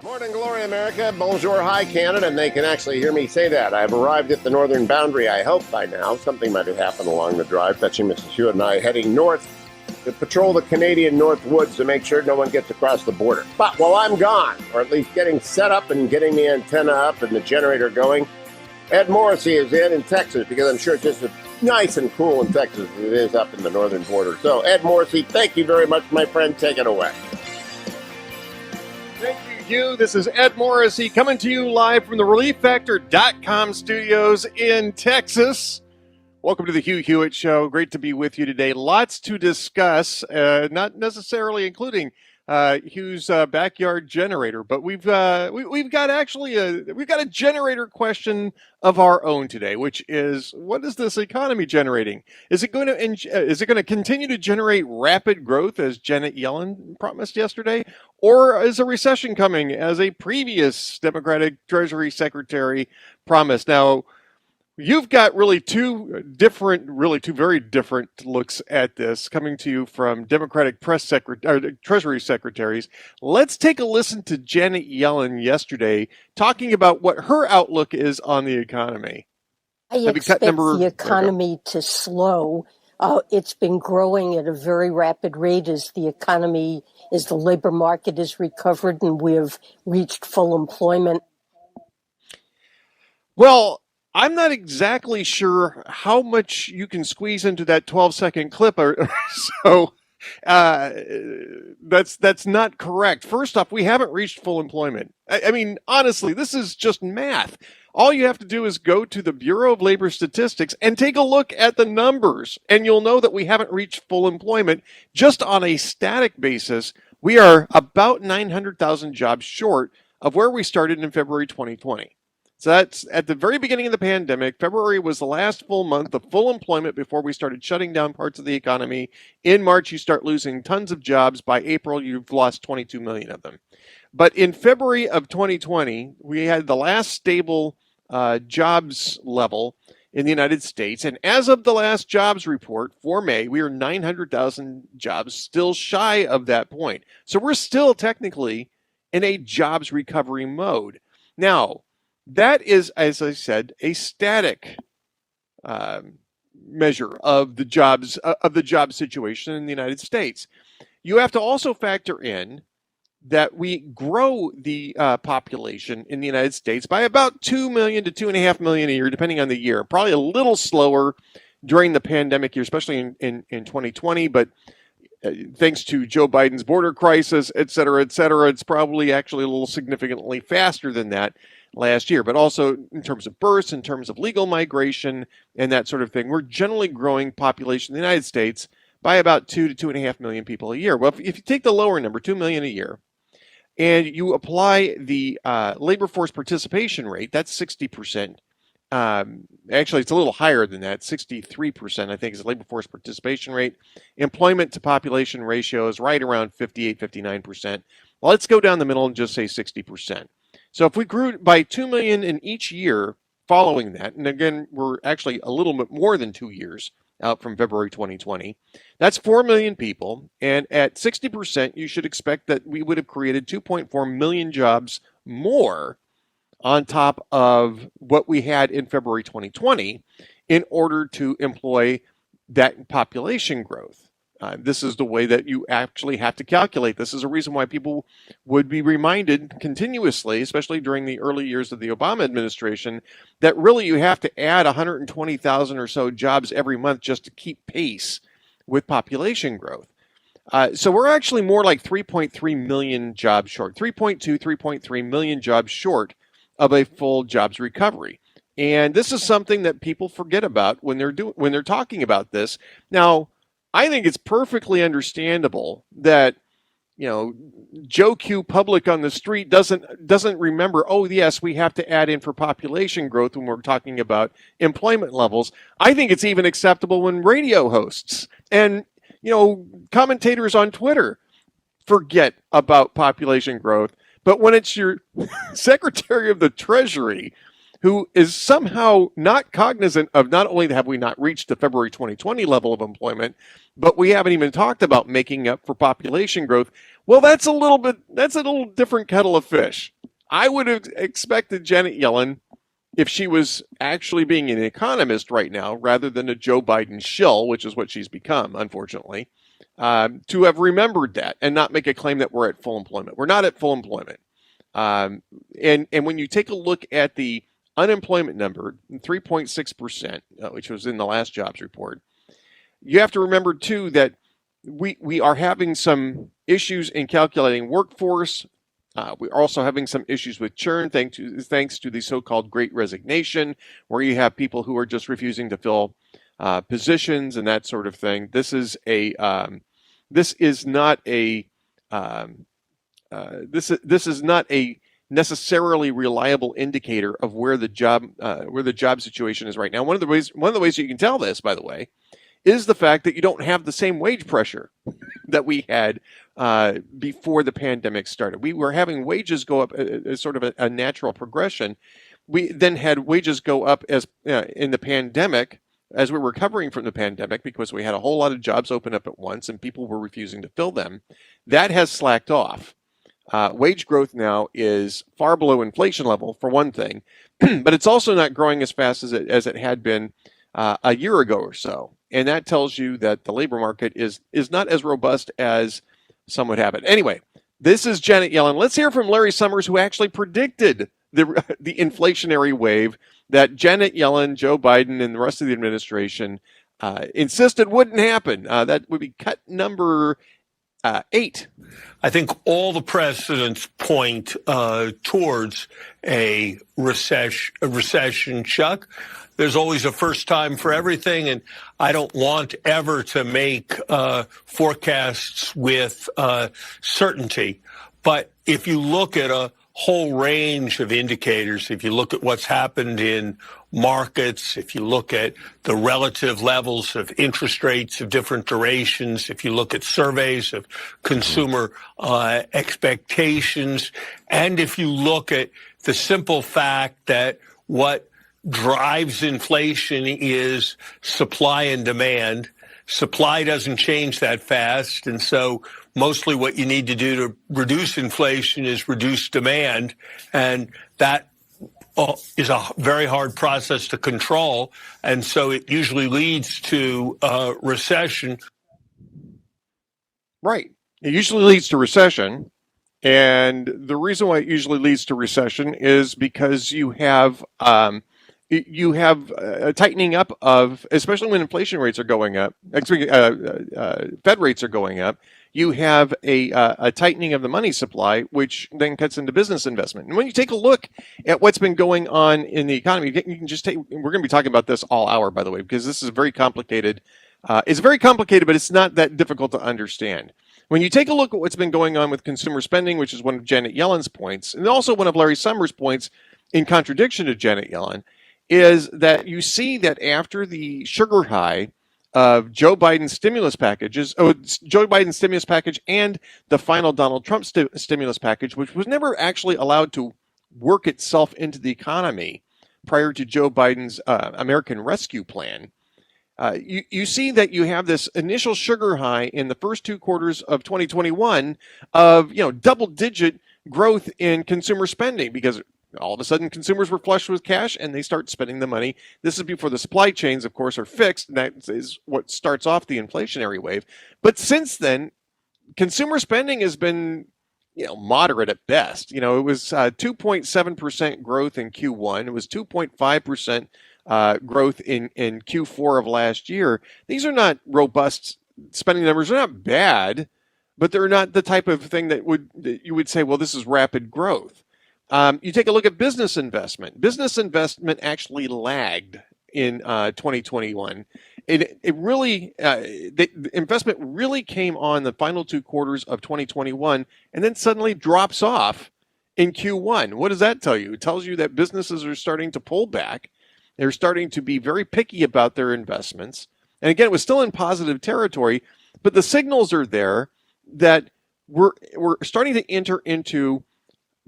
Morning glory, America. Bonjour, hi, Canada. And they can actually hear me say that. I've arrived at the northern boundary, I hope, by now. Something might have happened along the drive, fetching Mrs. Hugh and I heading north to patrol the Canadian North Woods to make sure no one gets across the border. But while I'm gone, or at least getting set up and getting the antenna up and the generator going, Ed Morrissey is in Texas, because I'm sure it's just as nice and cool in Texas as it is up in the northern border. So, Ed Morrissey, thank you very much, my friend. Take it away. Thank you, Hugh. This is Ed Morrissey coming to you live from the ReliefFactor.com studios in Texas. Welcome to the Hugh Hewitt Show. Great to be with you today. Lots to discuss, not necessarily including Hugh's backyard generator, but we've got a generator question of our own today, which is, what is this economy generating? Is it going to continue to generate rapid growth as Janet Yellen promised yesterday, or is a recession coming as a previous Democratic Treasury Secretary promised? Now, you've got two very different looks at this coming to you from Democratic Treasury secretaries. Let's take a listen to Janet Yellen yesterday talking about what her outlook is on the economy. I expect the economy to slow. It's been growing at a very rapid rate as the labor market is recovered and we have reached full employment. Well, I'm not exactly sure how much you can squeeze into that 12-second clip, so that's not correct. First off, we haven't reached full employment. I mean, honestly, this is just math. All you have to do is go to the Bureau of Labor Statistics and take a look at the numbers, and you'll know that we haven't reached full employment. Just on a static basis, we are about 900,000 jobs short of where we started in February 2020. So that's at the very beginning of the pandemic. February was the last full month of full employment before we started shutting down parts of the economy. In March, you start losing tons of jobs. By April, you've lost 22 million of them. But in February of 2020, we had the last stable jobs level in the United States. And as of the last jobs report for May, we are 900,000 jobs, still shy of that point. So we're still technically in a jobs recovery mode. Now, that is, as I said, a static measure of the job situation in the United States. You have to also factor in that we grow the population in the United States by about 2 million to 2.5 million a year, depending on the year. Probably a little slower during the pandemic year, especially in 2020, but thanks to Joe Biden's border crisis, et cetera, it's probably actually a little significantly faster than that last year. But also in terms of births, in terms of legal migration, and that sort of thing, we're generally growing population in the United States by about 2 to 2.5 million people a year. Well, if you take the lower number, 2 million a year, and you apply the labor force participation rate, that's 60%. Actually, it's a little higher than that. 63%, I think, is the labor force participation rate. Employment to population ratio is right around 58, 59%. Well, let's go down the middle and just say 60%. So if we grew by 2 million in each year following that, and again, we're actually a little bit more than 2 years out from February 2020, that's 4 million people. And at 60%, you should expect that we would have created 2.4 million jobs more on top of what we had in February 2020 in order to employ that population growth. This is the way that you actually have to calculate. This is a reason why people would be reminded continuously, especially during the early years of the Obama administration, that really you have to add 120,000 or so jobs every month just to keep pace with population growth. So we're actually more like 3.3 million jobs short, 3.3 million jobs short of a full jobs recovery. And this is something that people forget about when they're talking about this. Now, I think it's perfectly understandable that, Joe Q public on the street doesn't remember, oh yes, we have to add in for population growth when we're talking about employment levels. I think it's even acceptable when radio hosts and, commentators on Twitter forget about population growth. But when it's your Secretary of the Treasury who is somehow not cognizant of not only have we not reached the February 2020 level of employment, but we haven't even talked about making up for population growth. Well, that's a little different kettle of fish. I would have expected Janet Yellen, if she was actually being an economist right now, rather than a Joe Biden shill, which is what she's become, unfortunately, to have remembered that and not make a claim that we're at full employment. We're not at full employment. And when you take a look at the unemployment number, 3.6%, which was in the last jobs report, you have to remember, too, that we are having some issues in calculating workforce. We're also having some issues with churn, thanks to the so-called Great Resignation, where you have people who are just refusing to fill positions and that sort of thing. This is not a necessarily reliable indicator of where the job situation is right now. One of the ways you can tell this, by the way, is the fact that you don't have the same wage pressure that we had before the pandemic started. We were having wages go up as sort of a natural progression. We then had wages go up as in the pandemic, as we were recovering from the pandemic, because we had a whole lot of jobs open up at once and people were refusing to fill them. That has slacked off. Wage growth now is far below inflation level, for one thing, but it's also not growing as fast as it had been a year ago or so. And that tells you that the labor market is not as robust as some would have it. Anyway, this is Janet Yellen. Let's hear from Larry Summers, who actually predicted the inflationary wave that Janet Yellen, Joe Biden, and the rest of the administration insisted wouldn't happen. That would be cut number 8. I think all the precedents point towards a recession, Chuck. There's always a first time for everything, and I don't want ever to make forecasts with certainty. But if you look at a whole range of indicators, if you look at what's happened in markets, if you look at the relative levels of interest rates of different durations, if you look at surveys of consumer expectations, and if you look at the simple fact that what drives inflation is supply and demand. Supply doesn't change that fast, and so mostly what you need to do to reduce inflation is reduce demand, and that is a very hard process to control, and so it usually leads to recession. Right. It usually leads to recession, and the reason why it usually leads to recession is because you have a tightening up of, especially when inflation rates are going up, Fed rates are going up, you have a tightening of the money supply, which then cuts into business investment. And when you take a look at what's been going on in the economy, you can just we're going to be talking about this all hour, by the way, because this is very complicated. It's very complicated, but it's not that difficult to understand. When you take a look at what's been going on with consumer spending, which is one of Janet Yellen's points, and also one of Larry Summers' points in contradiction to Janet Yellen, is that you see that after the sugar high of Joe Biden's stimulus package and the final Donald Trump stimulus package, which was never actually allowed to work itself into the economy prior to Joe Biden's American Rescue Plan, you see that you have this initial sugar high in the first 2 quarters of 2021 of double-digit growth in consumer spending, because all of a sudden consumers were flush with cash and they start spending the money. This is before the supply chains, of course, are fixed. And that is what starts off the inflationary wave. But since then, consumer spending has been moderate at best. It was 2.7% growth in Q1. It was 2.5% growth in Q4 of last year. These are not robust spending numbers. They're not bad, but they're not the type of thing that you would say, well, this is rapid growth. You take a look at business investment. Business investment actually lagged in 2021. The investment really came on the final 2 quarters of 2021 and then suddenly drops off in Q1. What does that tell you? It tells you that businesses are starting to pull back. They're starting to be very picky about their investments. And again, it was still in positive territory, but the signals are there that we're starting to enter into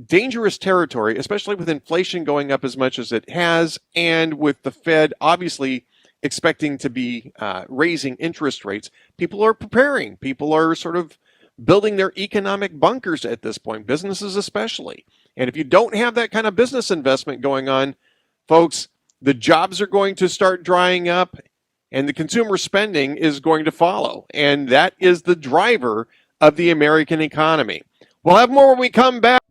dangerous territory, especially with inflation going up as much as it has, and with the Fed obviously expecting to be raising interest rates. People are preparing. People are sort of building their economic bunkers at this point, businesses especially. And if you don't have that kind of business investment going on, folks, the jobs are going to start drying up and the consumer spending is going to follow. And that is the driver of the American economy. We'll have more when we come back.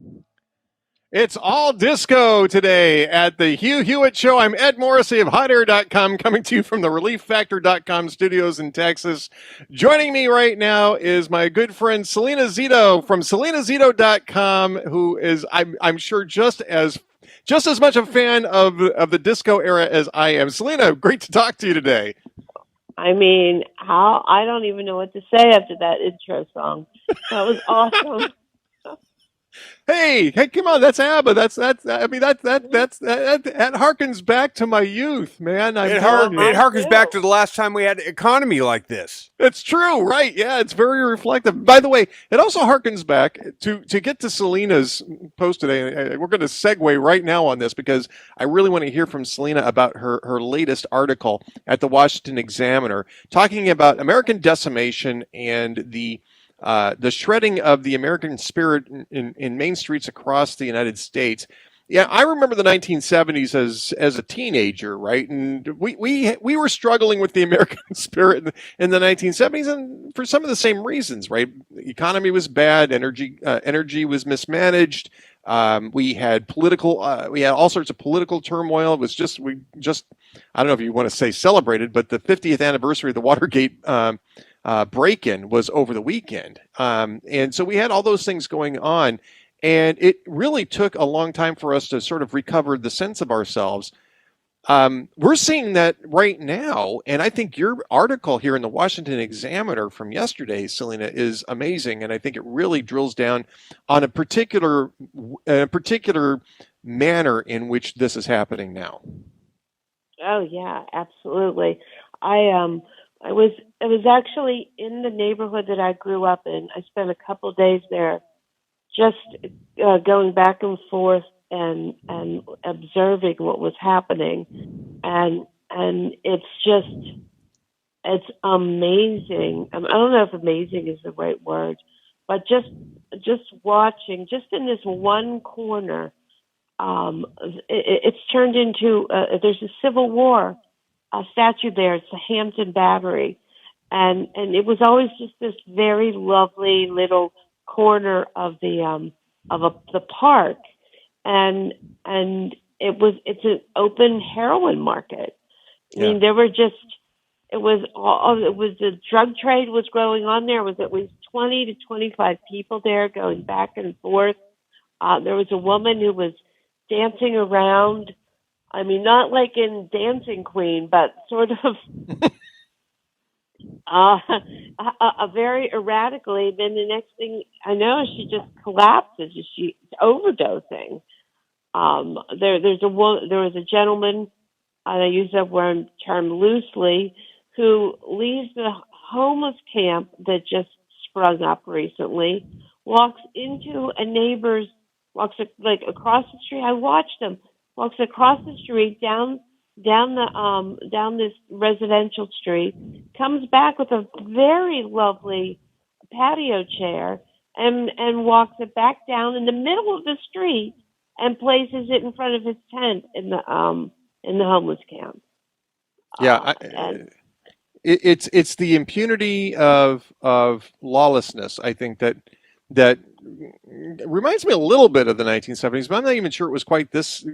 It's all disco today at the Hugh Hewitt Show. I'm Ed Morrissey of HotAir.com, coming to you from the ReliefFactor.com studios in Texas. Joining me right now is my good friend Salena Zito from SalenaZito.com, who is, I'm sure, just as much a fan of the disco era as I am. Salena, great to talk to you today. I mean, I don't even know what to say after that intro song. That was awesome. Hey, come on, that's ABBA. That harkens back to my youth, man. It harkens back to the last time we had an economy like this. It's true, right? Yeah, it's very reflective. By the way, it also harkens back to get to Salena's post today. We're going to segue right now on this because I really want to hear from Salena about her latest article at the Washington Examiner, talking about American decimation and the shredding of the American spirit in main streets across the United States. Yeah, I remember the 1970s as a teenager, right? And we were struggling with the American spirit in the 1970s, and for some of the same reasons, right? The economy was bad, energy was mismanaged. We had all sorts of political turmoil. It was just I don't know if you want to say celebrated, but the 50th anniversary of the Watergate break-in was over the weekend. And so we had all those things going on, and it really took a long time for us to sort of recover the sense of ourselves. We're seeing that right now, and I think your article here in the Washington Examiner from yesterday, Salena, is amazing, and I think it really drills down on a particular manner in which this is happening now. Oh yeah, absolutely. I was actually in the neighborhood that I grew up in. I spent a couple of days there, just going back and forth and observing what was happening, and it's amazing. I don't know if amazing is the right word, but just watching, just in this one corner, it's turned into there's a Civil War statue there. It's the Hampton Battery, and it was always just this very lovely little corner of the park, and it's an open heroin market. I mean, there were the drug trade was going on there. There was at least 20 to 25 people there going back and forth. There was a woman who was dancing around. I mean, not like in Dancing Queen, but sort of very erratically. Then the next thing I know, she just collapses. She's overdosing. There was a gentleman, and I use that term loosely, who leaves the homeless camp that just sprung up recently, walks into a neighbor's, across the street. I watched him. Walks across the street down this residential street, comes back with a very lovely patio chair and walks it back down in the middle of the street and places it in front of his tent in the homeless camp. Yeah, it's the impunity of lawlessness. I think that reminds me a little bit of the 1970s, but I'm not even sure it was quite this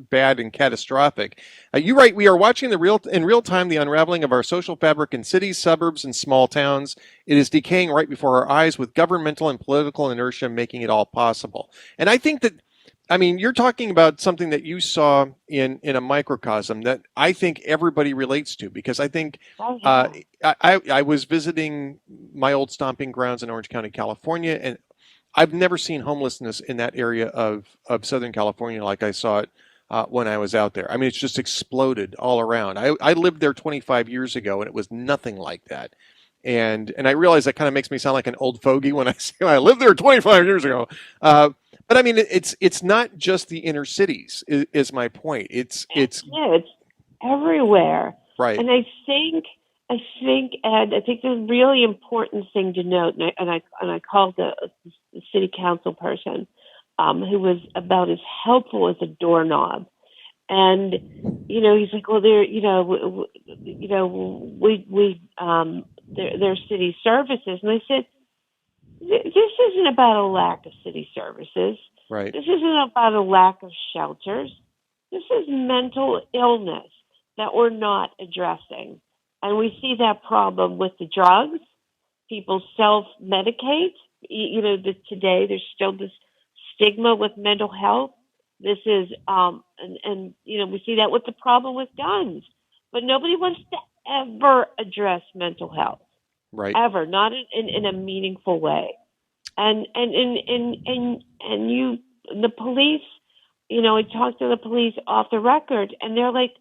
bad and catastrophic. You write, we are watching in real time the unraveling of our social fabric in cities, suburbs, and small towns. It is decaying right before our eyes, with governmental and political inertia making it all possible. And I think that, I mean, you're talking about something that you saw in a microcosm that I think everybody relates to, because I think I was visiting my old stomping grounds in Orange County, California, and I've never seen homelessness in that area of Southern California like I saw it when I was out there. I mean, it's just exploded all around. I lived there 25 years ago, and it was nothing like that. And I realize that kind of makes me sound like an old fogey when I say I lived there 25 years ago. But I mean, it's not just the inner cities is my point. It's everywhere. Right. And I think I think, Ed, the really important thing to note, and I called the city council person, who was about as helpful as a doorknob, and he's like, well, they're city services, and I said, this isn't about a lack of city services. Right. This isn't about a lack of shelters. This is mental illness that we're not addressing. And we see that problem with the drugs. People self-medicate. Today there's still this stigma with mental health. This is, we see that with the problem with guns. But nobody wants to ever address mental health. Right. Ever, not in a meaningful way. And the police, I talked to the police off the record, and they're like,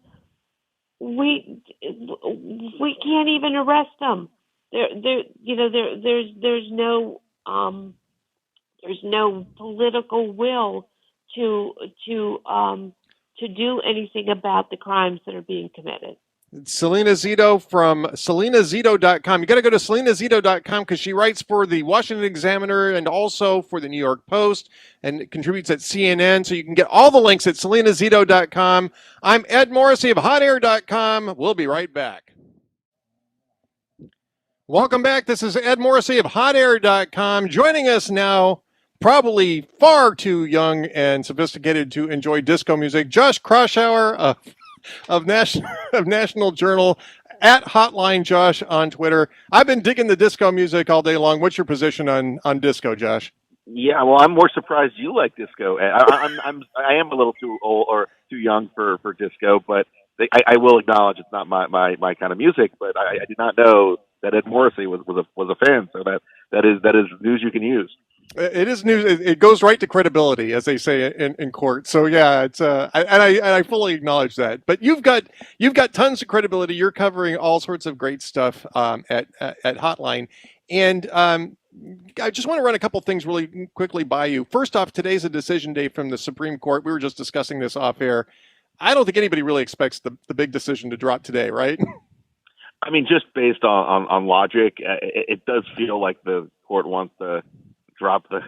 we can't even arrest them. There's no political will to do anything about the crimes that are being committed. Salena Zito from SalenaZito.com. You got to go to SalenaZito.com because she writes for the Washington Examiner and also for the New York Post and contributes at CNN. So you can get all the links at SalenaZito.com. I'm Ed Morrissey of HotAir.com. We'll be right back. Welcome back. This is Ed Morrissey of HotAir.com. Joining us now, probably far too young and sophisticated to enjoy disco music, Josh Kraushaar of National Journal, at Hotline Josh on Twitter. I've been digging the disco music all day long. What's your position on disco, Josh? Yeah, well, I'm more surprised you like disco. I am a little too old or too young for disco, but I will acknowledge it's not my kind of music. But I did not know that Ed Morrissey was a fan. So that is news you can use. It is news. It goes right to credibility, as they say in court. So yeah, it's I fully acknowledge that. But you've got tons of credibility. You're covering all sorts of great stuff at Hotline, and I just want to run a couple things really quickly by you. First off, today's a decision day from the Supreme Court. We were just discussing this off air. I don't think anybody really expects the big decision to drop today, right? I mean, just based on logic, it does feel like the court wants to drop the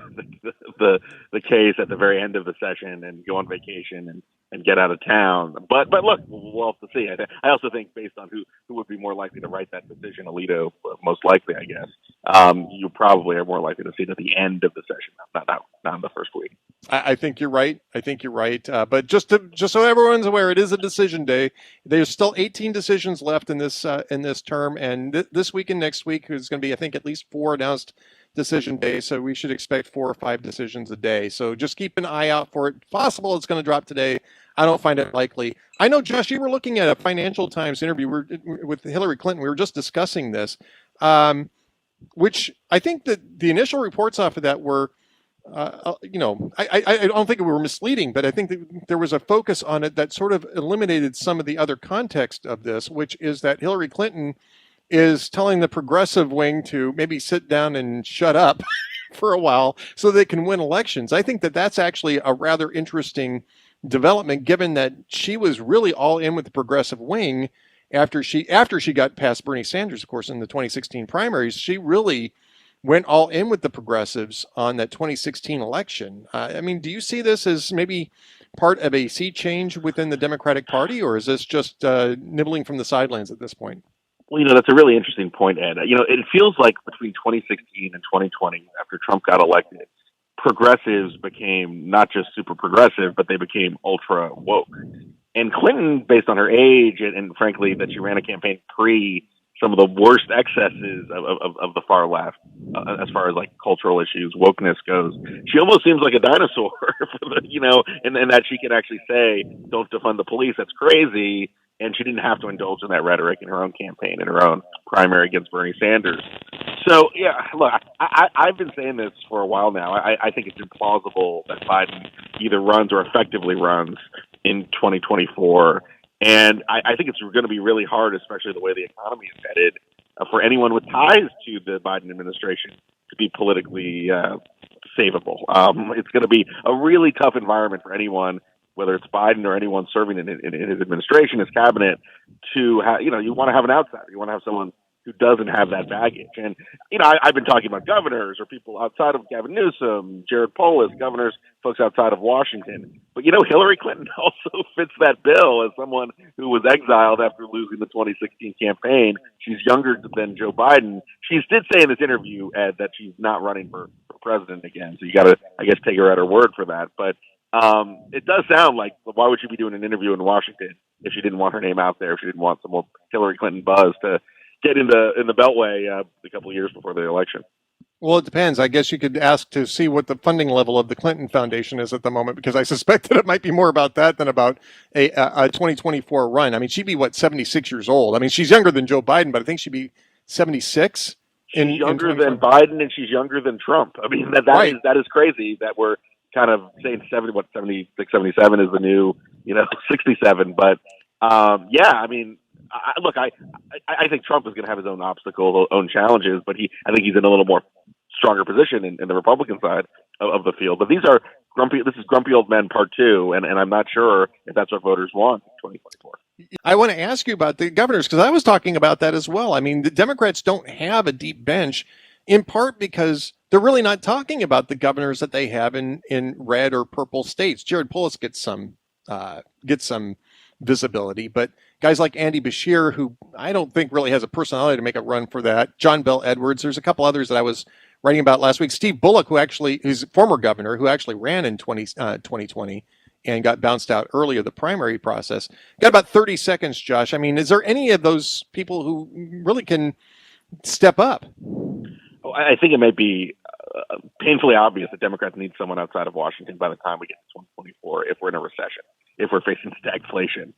case at the very end of the session and go on vacation and get out of town. But look, we'll have to see. I also think based on who would be more likely to write that decision, Alito, most likely, I guess, you probably are more likely to see it at the end of the session, not in the first week. I think you're right. But just so everyone's aware, it is a decision day. There's still 18 decisions left in this term, and this week and next week is going to be, I think, at least 4 announced decision day. So we should expect 4 or 5 decisions a day. So just keep an eye out for it. Possible it's going to drop today. I don't find it likely. I know, Josh, you were looking at a Financial Times interview with Hillary Clinton. We were just discussing this, which I think that the initial reports off of that were, I don't think it were misleading, but I think that there was a focus on it that sort of eliminated some of the other context of this, which is that Hillary Clinton is telling the progressive wing to maybe sit down and shut up for a while so they can win elections. I think that that's actually a rather interesting development, given that she was really all in with the progressive wing after she got past Bernie Sanders, of course, in the 2016 primaries. She really went all in with the progressives on that 2016 election. I mean, do you see this as maybe part of a sea change within the Democratic Party, or is this just nibbling from the sidelines at this point? Well, that's a really interesting point, Ed. It feels like between 2016 and 2020, after Trump got elected, progressives became not just super progressive, but they became ultra woke. And Clinton, based on her age and frankly, that she ran a campaign pre some of the worst excesses of the far left, as far as like cultural issues, wokeness goes, she almost seems like a dinosaur, and that she can actually say, don't defund the police. That's crazy. And she didn't have to indulge in that rhetoric in her own campaign, in her own primary against Bernie Sanders. So, yeah, look, I've been saying this for a while now. I think it's implausible that Biden either runs or effectively runs in 2024. And I think it's going to be really hard, especially the way the economy is headed, for anyone with ties to the Biden administration to be politically savable. It's going to be a really tough environment for anyone, whether it's Biden or anyone serving in his administration, his cabinet, to have, you want to have an outsider. You want to have someone who doesn't have that baggage. And, I've been talking about governors or people outside of Gavin Newsom, Jared Polis, governors, folks outside of Washington. But, Hillary Clinton also fits that bill as someone who was exiled after losing the 2016 campaign. She's younger than Joe Biden. She did say in this interview, Ed, that she's not running for president again. So you got to, I guess, take her at her word for that. But it does sound like, why would she be doing an interview in Washington if she didn't want her name out there, if she didn't want some more Hillary Clinton buzz to get in the Beltway a couple of years before the election? Well, it depends. I guess you could ask to see what the funding level of the Clinton Foundation is at the moment, because I suspect that it might be more about that than about a 2024 run. I mean, she'd be, 76 years old? I mean, she's younger than Joe Biden, but I think she'd be 76. She's younger than Biden, and she's younger than Trump. I mean, that is crazy that we're kind of saying 76, 77 is the new, 67. But, I mean, I think Trump is going to have his own obstacles, own challenges, but I think he's in a little more stronger position in the Republican side of the field. But this is grumpy old men part 2, and I'm not sure if that's what voters want in 2024. I want to ask you about the governors, because I was talking about that as well. I mean, the Democrats don't have a deep bench, in part because they're really not talking about the governors that they have in red or purple states. Jared Polis gets some visibility, but guys like Andy Beshear, who I don't think really has a personality to make a run for that, John Bell Edwards, there's a couple others that I was writing about last week. Steve Bullock, who's a former governor, who actually ran in 2020 and got bounced out earlier, the primary process. Got about 30 seconds, Josh. I mean, is there any of those people who really can step up? Oh, I think it might be painfully obvious that Democrats need someone outside of Washington by the time we get to 2024 if we're in a recession, if we're facing stagflation.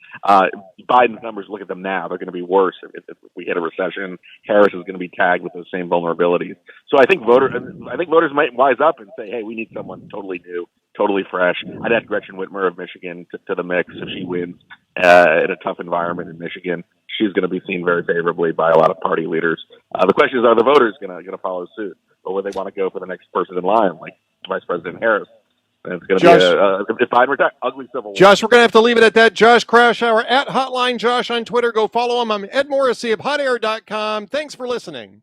Biden's numbers, look at them now. They're going to be worse if we hit a recession. Harris is going to be tagged with those same vulnerabilities. So I think voters might wise up and say, hey, we need someone totally new, totally fresh. I'd add Gretchen Whitmer of Michigan to the mix if she wins in a tough environment in Michigan. She's going to be seen very favorably by a lot of party leaders. The question is, are the voters going to follow suit, or would they want to go for the next person in line, like Vice President Harris? And it's going to be if Biden retires, ugly civil war. Josh, we're going to have to leave it at that. Josh Kraushaar at Hotline Josh on Twitter. Go follow him. I'm Ed Morrissey of HotAir.com. Thanks for listening.